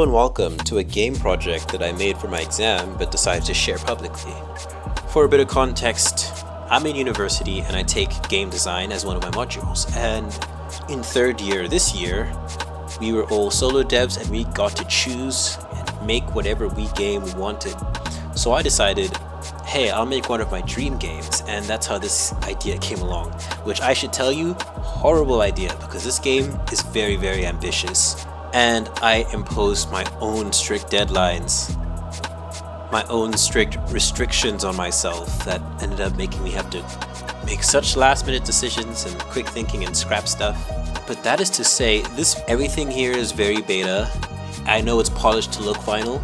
and welcome to a game project that I made for my exam but decided to share publicly. For a bit of context, I'm in university and I take game design as one of my modules, and in third year this year, we were all solo devs and we got to choose and make whatever game we wanted. So I decided, hey, I'll make one of my dream games, and that's how this idea came along, which I should tell you, horrible idea, because this game is very, very ambitious, and I imposed my own strict deadlines, my own strict restrictions on myself that ended up making me have to make such last minute decisions and quick thinking and scrap stuff. But that is to say, everything here is very beta. I know it's polished to look final.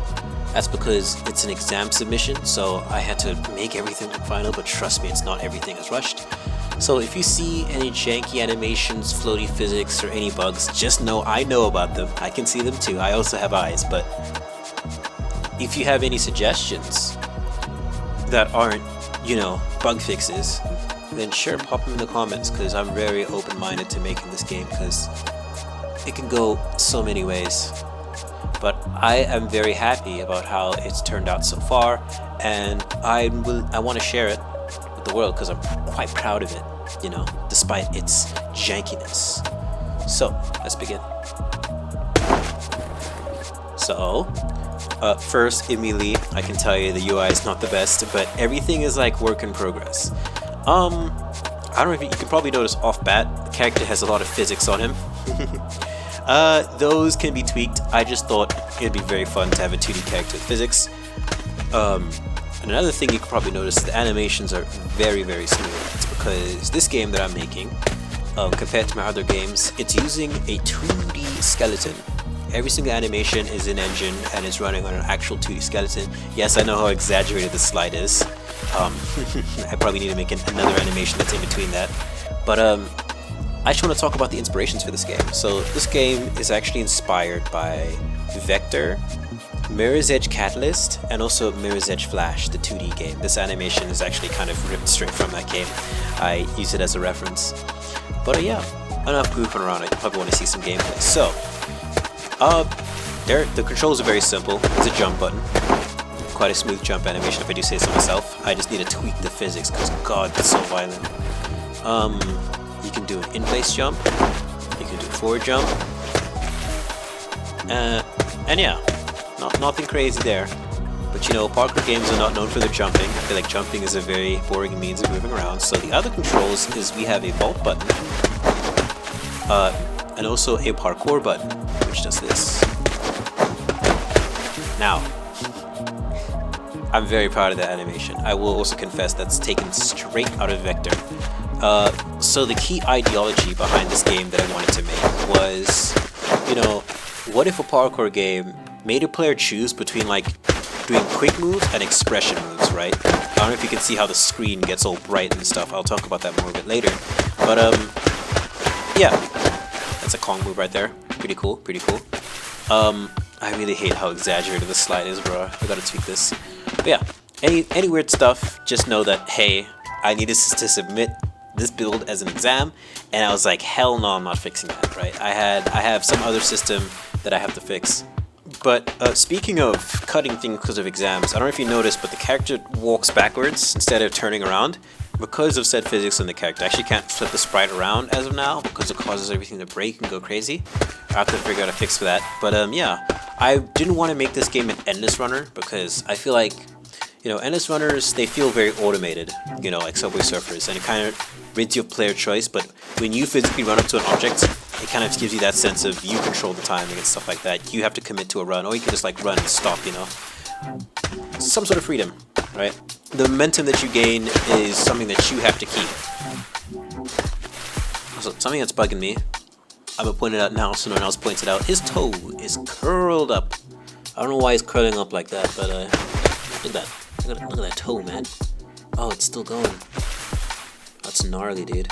That's because it's an exam submission, so I had to make everything look final, but trust me, it's not everything is rushed. So if you see any janky animations, floaty physics, or any bugs, just know I know about them. I can see them too. I also have eyes, but if you have any suggestions that aren't, bug fixes, then sure, pop them in the comments, because I'm very open-minded to making this game, because it can go so many ways. But I am very happy about how it's turned out so far, and I want to share it with the world because I'm quite proud of it, despite its jankiness. So let's begin. So first, immediately, I can tell you the UI is not the best, but everything is like work in progress. I don't know if you can probably notice off bat, the character has a lot of physics on him. Those can be tweaked. I just thought it'd be very fun to have a 2D character with physics. And another thing you can probably notice, the animations are very, very smooth. It's because this game that I'm making, compared to my other games, it's using a 2D skeleton. Every single animation is in engine and is running on an actual 2D skeleton. Yes, I know how exaggerated the slide is. I probably need to make another animation that's in between that. But I just want to talk about the inspirations for this game. So this game is actually inspired by Vector, Mirror's Edge Catalyst, and also Mirror's Edge Flash, the 2D game. This animation is actually kind of ripped straight from that game. I use it as a reference. But yeah, enough goofing around. I probably want to see some gameplay. So, the controls are very simple. It's a jump button. Quite a smooth jump animation if I do say so myself. I just need to tweak the physics because god, it's so violent. You can do an in-place jump, you can do a forward jump, and yeah, nothing crazy there. But parkour games are not known for their jumping. I feel like jumping is a very boring means of moving around. So the other controls is we have a vault button, and also a parkour button, which does this. Now, I'm very proud of that animation. I will also confess that's taken straight out of Vector. So the key ideology behind this game that I wanted to make was, what if a parkour game made a player choose between like doing quick moves and expression moves, right? I don't know if you can see how the screen gets all bright and stuff. I'll talk about that more a bit later. But yeah, that's a Kong move right there. Pretty cool, pretty cool. I really hate how exaggerated the slide is, bro. I gotta tweak this. But yeah, any weird stuff, just know that, hey, I needed to submit this build as an exam, and I was like, hell no, I'm not fixing that, right? I have some other system that I have to fix. But speaking of cutting things because of exams, I don't know if you noticed, but the character walks backwards instead of turning around. Because of said physics on the character, I actually can't flip the sprite around as of now because it causes everything to break and go crazy. I have to figure out a fix for that. But yeah, I didn't want to make this game an endless runner because I feel like, endless runners, they feel very automated, like Subway Surfers, and it kind of rids you of player choice, but when you physically run up to an object, it kind of gives you that sense of you control the timing and stuff like that. You have to commit to a run, or you can just like run and stop, Some sort of freedom, right? The momentum that you gain is something that you have to keep. So something that's bugging me, I'm gonna point it out now so no one else points it out. His toe is curled up. I don't know why he's curling up like that, but look at that. Look at that toe, man. Oh, it's still going. That's gnarly, dude.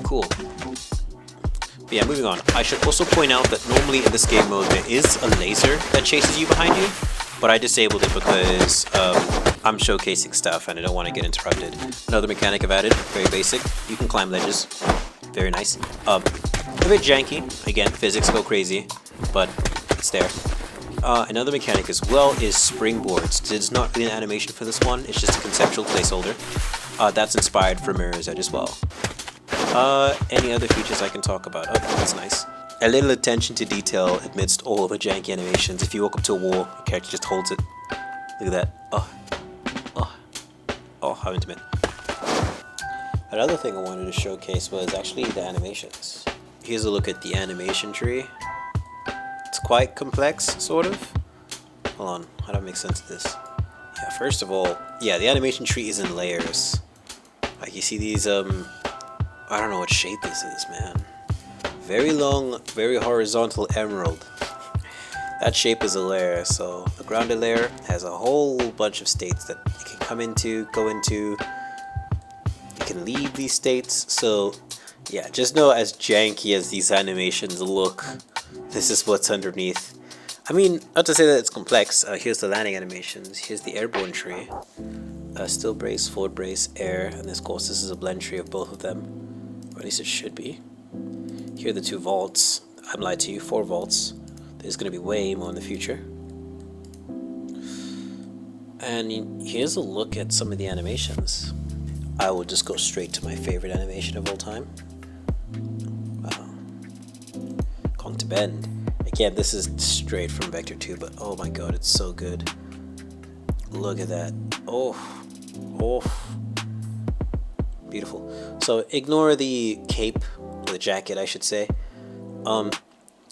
Cool. But yeah, moving on. I should also point out that normally in this game mode there is a laser that chases you behind you, but I disabled it because I'm showcasing stuff and I don't want to get interrupted. Another mechanic I've added, very basic. You can climb ledges. Very nice. A bit janky. Again, physics go crazy, but it's there. Another mechanic as well is springboards. There's not really an animation for this one, it's just a conceptual placeholder. That's inspired from Mirror's Edge as well. Any other features I can talk about? Oh, that's nice. A little attention to detail amidst all of the janky animations. If you walk up to a wall, your character just holds it. Look at that. Oh, how intimate. Another thing I wanted to showcase was actually the animations. Here's a look at the animation tree. It's quite complex, sort of. Hold on, how do I make sense of this? Yeah, first of all, yeah, the animation tree is in layers. Like you see these, I don't know what shape this is, man. Very long, very horizontal emerald. That shape is a layer, so the grounded layer has a whole bunch of states that you can come into, go into. You can leave these states, so yeah, just know as janky as these animations look, this is what's underneath. I mean, not to say that it's complex. Here's the landing animations, here's the airborne tree. Still brace, forward brace, air, and of course this is a blend tree of both of them. Or at least it should be. Here are the 2 vaults. I'm lied to you, 4 vaults. There's going to be way more in the future. And here's a look at some of the animations. I will just go straight to my favorite animation of all time. Kong to Bend. Again, this is straight from Vector 2, but oh my god, it's so good. Look at that. Oh. Beautiful. So ignore the cape, or the jacket I should say.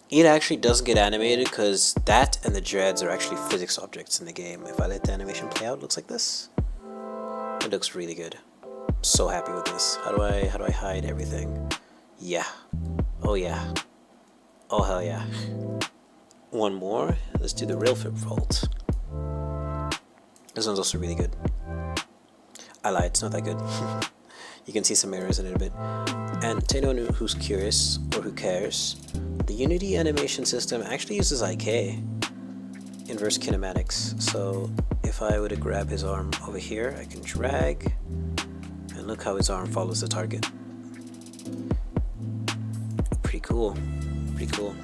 It actually doesn't get animated because that and the dreads are actually physics objects in the game. If I let the animation play out, it looks like this. It looks really good. I'm so happy with this. How do I hide everything? Yeah. Oh yeah. Oh hell yeah. One more. Let's do the real flip vault. This one's also really good. I lied, it's not that good. You can see some errors in it a bit. And to anyone who's curious or who cares, the Unity animation system actually uses IK, inverse kinematics. So if I were to grab his arm over here, I can drag, and look how his arm follows the target. Pretty cool, pretty cool.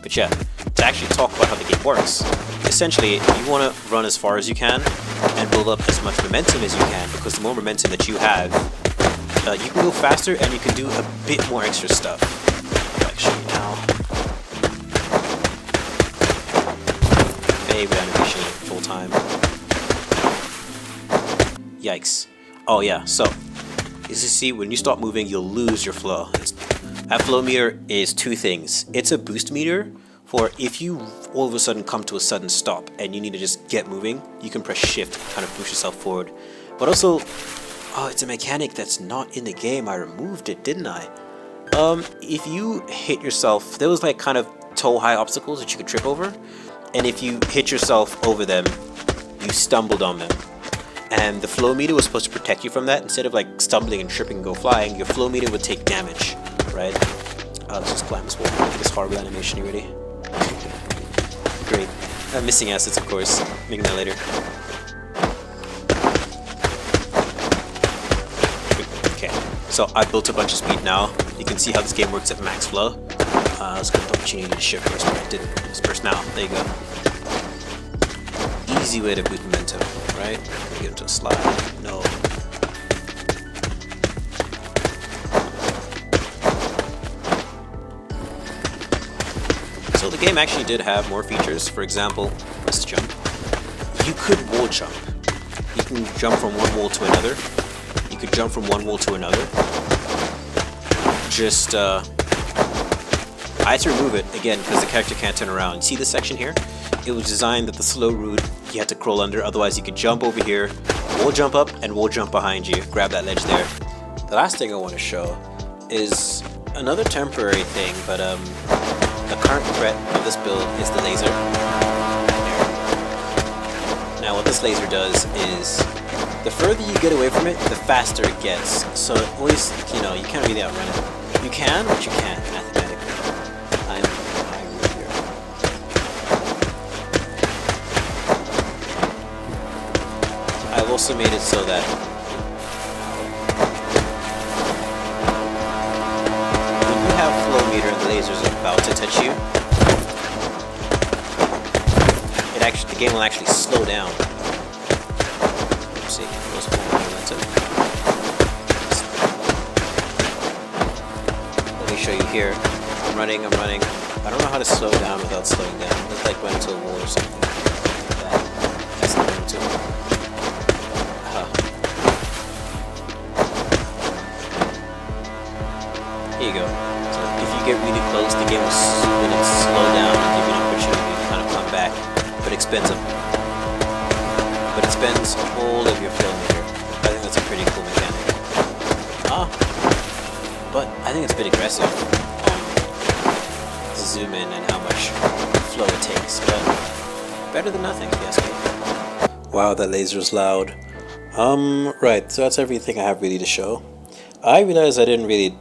But yeah, to actually talk about how the game works, essentially you want to run as far as you can and build up as much momentum as you can, because the more momentum that you have, you can go faster and you can do a bit more extra stuff. I'll show you now. Favorite animation full time. Yikes. Oh yeah, so as you see, when you stop moving, you'll lose your flow. That flow meter is 2 things. It's a boost meter for if you all of a sudden come to a sudden stop and you need to just get moving, you can press shift to kind of push yourself forward. But also, oh, it's a mechanic that's not in the game. I removed it, didn't I? If you hit yourself, there was like kind of toe-high obstacles that you could trip over, and if you hit yourself over them, you stumbled on them. And the flow meter was supposed to protect you from that. Instead of like stumbling and tripping and go flying, your flow meter would take damage, right? Let's just climb this wall. Look at this horrible animation already. Great. Missing assets, of course. Making that later. Okay, so I built a bunch of speed now. You can see how this game works at max flow. Let's get the opportunity to shift first, but I didn't. Let's burst now. There you go. Easy way to boost momentum, right? Get into a slide. No. So the game actually did have more features. For example, let's jump. You could wall jump. You can jump from one wall to another. You could jump from one wall to another. Just, I had to remove it, again, because the character can't turn around. See this section here? It was designed that the slow route, you had to crawl under, otherwise you could jump over here, wall jump up, and wall jump behind you. Grab that ledge there. The last thing I want to show is another temporary thing, but the current threat of this build is the laser. Now what this laser does is, the further you get away from it, the faster it gets. So at least, you know, you can't really outrun it. You can, but you can't, mathematically. I'm here. I've also made it so that when you have flow meter and the lasers are about to touch you, the game will actually slow down. Let's see, goes forward momentum. Let me show you here. I'm running. I don't know how to slow down without slowing down. It's like running to a wall or something. That's the momentum. Here you go. So if you get really close, the game will slow down and give you an opportunity to kind of come back, but it spends all of your film here. I think that's a pretty cool mechanic. But I think it's a bit aggressive to zoom in and how much flow it takes, but better than nothing, if you ask me. Wow, that laser is loud. Right, so that's everything I have really to show. I realized I didn't really,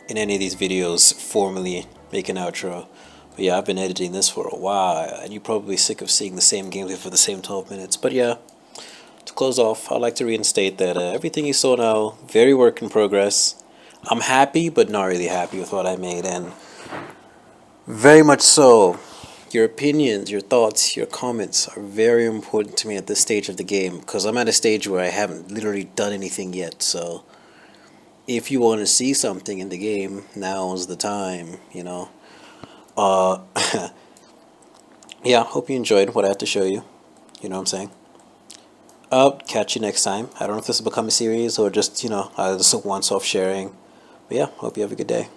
in any of these videos, formally make an outro. But yeah, I've been editing this for a while, and you're probably sick of seeing the same gameplay for the same 12 minutes. But yeah, to close off, I'd like to reinstate that everything you saw now, very work in progress. I'm happy, but not really happy with what I made, and very much so. Your opinions, your thoughts, your comments are very important to me at this stage of the game, because I'm at a stage where I haven't literally done anything yet. So if you want to see something in the game, now's the time, you know. Yeah, hope you enjoyed what I had to show you. You know what I'm saying? Catch you next time. I don't know if this will become a series or just, just a once-off sharing. But yeah, hope you have a good day.